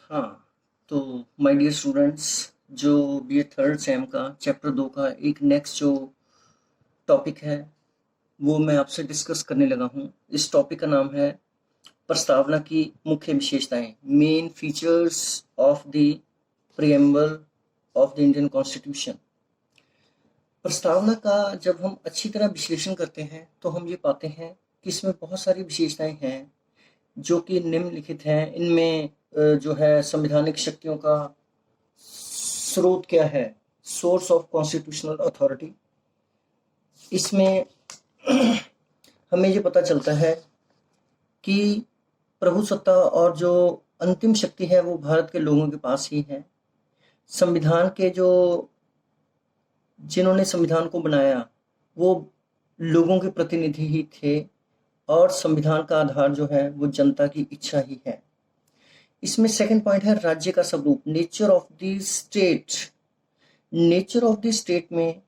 हाँ, तो my dear students, जो बी ए थर्ड सेम का चैप्टर 2 का एक नेक्स्ट जो टॉपिक है वो मैं आपसे डिस्कस करने लगा हूँ। इस टॉपिक का नाम है प्रस्तावना की मुख्य विशेषताएं, main features of the preamble of the Indian constitution. प्रस्तावना का जब हम अच्छी तरह विश्लेषण करते हैं तो हम ये पाते हैं कि इसमें बहुत सारी विशेषताएं हैं जो कि निम्नलिखित हैं। इनमें जो है संवैधानिक शक्तियों का स्रोत क्या है, सोर्स ऑफ कॉन्स्टिट्यूशनल अथॉरिटी। इसमें हमें ये पता चलता है कि प्रभुसत्ता और जो अंतिम शक्ति है वो भारत के लोगों के पास ही है। संविधान के जो जिन्होंने संविधान को बनाया वो लोगों के प्रतिनिधि ही थे और संविधान का आधार जो है वो जनता की इच्छा ही है। इसमें सेकंड पॉइंट है राज्य का स्वरूप, nature of the state. Nature of the state में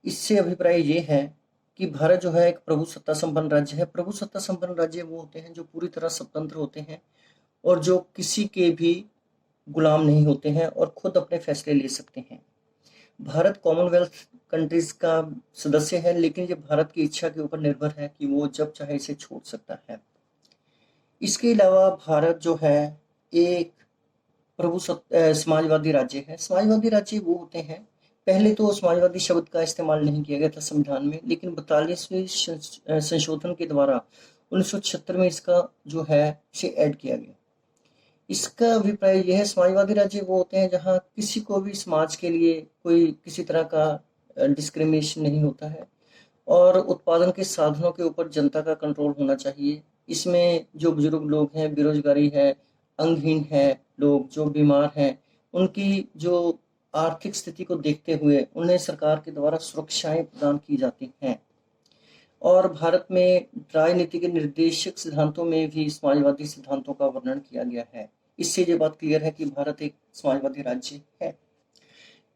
इससे अभिप्राय ये है कि भारत जो है एक प्रभुसत्ता संपन्न राज्य है। प्रभुसत्ता संपन्न राज्य वो होते हैं जो पूरी तरह स्वतंत्र होते हैं और जो किसी के भी गुलाम नहीं होते हैं और खुद अपने फैसले ले सकते हैं। भारत कॉमनवेल्थ कंट्रीज का सदस्य है, लेकिन ये भारत की इच्छा के ऊपर निर्भर है कि वो जब चाहे इसे छोड़ सकता है। इसके अलावा भारत जो है एक समाजवादी राज्य है। समाजवादी राज्य वो होते हैं, पहले तो समाजवादी शब्द का इस्तेमाल नहीं किया गया था संविधान में, लेकिन 42वें संशोधन के द्वारा 1976 में इसका जो है इसे ऐड किया गया। इसका अभिप्राय यह है, समाजवादी राज्य वो होते हैं जहाँ किसी को भी समाज के लिए कोई किसी तरह का डिस्क्रिमिनेशन नहीं होता है और उत्पादन के साधनों के ऊपर जनता का कंट्रोल होना चाहिए। इसमें जो बुजुर्ग लोग हैं, बेरोजगारी है, अंगहीन है, लोग जो बीमार हैं, उनकी जो आर्थिक स्थिति को देखते हुए उन्हें सरकार के द्वारा सुरक्षाएं प्रदान की जाती हैं। और भारत में राजनीति के निर्देशक सिद्धांतों में भी समाजवादी सिद्धांतों का वर्णन किया गया है। इससे ये बात क्लियर है कि भारत एक समाजवादी राज्य है।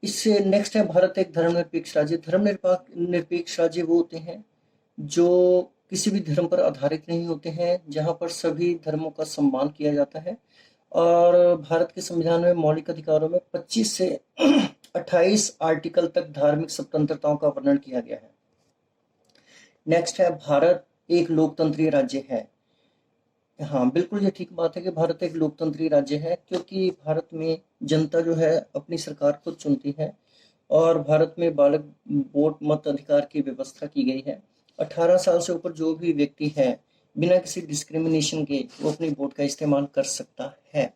इससे नेक्स्ट है भारत एक धर्मनिरपेक्ष राज्य। धर्मनिरपेक्ष राज्य वो होते हैं जो किसी भी धर्म पर आधारित नहीं होते हैं, जहाँ पर सभी धर्मों का सम्मान किया जाता है। और भारत के संविधान में मौलिक अधिकारों में 25 से 28 आर्टिकल तक धार्मिक स्वतंत्रताओं का वर्णन किया गया है। नेक्स्ट है भारत एक लोकतंत्रीय राज्य है। हाँ, बिल्कुल ये ठीक बात है कि भारत एक लोकतंत्रीय राज्य है, क्योंकि भारत में जनता जो है अपनी सरकार खुद चुनती है और भारत में बालक वोट मत अधिकार की व्यवस्था की गई है। 18 साल से ऊपर जो भी व्यक्ति है बिना किसी डिस्क्रिमिनेशन के वो अपनी वोट का इस्तेमाल कर सकता है।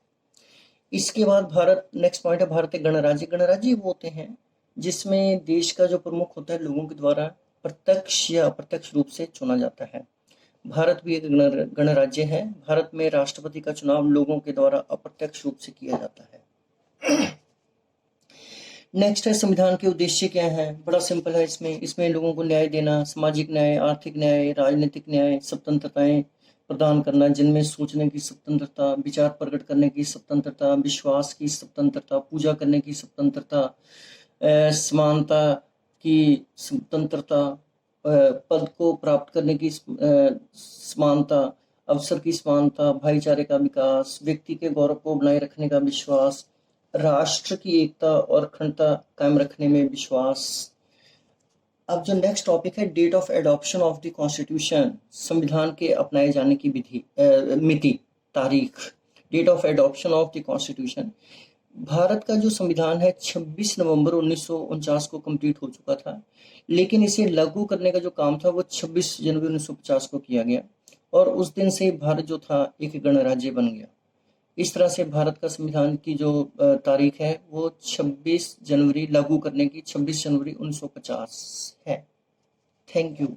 इसके बाद भारत नेक्स्ट पॉइंट है भारत एक गणराज्य। गणराज्य वो होते हैं जिसमें देश का जो प्रमुख होता है लोगों के द्वारा प्रत्यक्ष या अप्रत्यक्ष रूप से चुना जाता है। भारत भी एक गणराज्य है। भारत में राष्ट्रपति का चुनाव लोगों के द्वारा अप्रत्यक्ष रूप से किया जाता है। नेक्स्ट है संविधान के उद्देश्य क्या है। बड़ा सिंपल है। इसमें लोगों को न्याय देना, सामाजिक न्याय, आर्थिक न्याय, राजनीतिक न्याय, स्वतंत्रताएं प्रदान करना, जिनमें सोचने की स्वतंत्रता, विचार प्रकट करने की स्वतंत्रता, विश्वास की स्वतंत्रता, पूजा करने की स्वतंत्रता, समानता की स्वतंत्रता, पद को प्राप्त करने की समानता, अवसर की समानता, भाईचारे का विकास, व्यक्ति के गौरव को बनाए रखने का विश्वास, राष्ट्र की एकता और अखंडता कायम रखने में विश्वास। अब जो नेक्स्ट टॉपिक है date of adoption of the constitution, संविधान के अपनाए जाने की मिति, तारीख। Date of adoption of the constitution, Bharat का जो संविधान है 26 नवंबर 1949 को कंप्लीट हो चुका था, लेकिन इसे लागू करने का जो काम था वो 26 जनवरी 1950 को किया गया और उस दिन से भारत जो था एक गणराज्य बन गया। इस तरह से भारत का संविधान की जो तारीख है वो 26 जनवरी लागू करने की 26 जनवरी 1950 है। Thank you.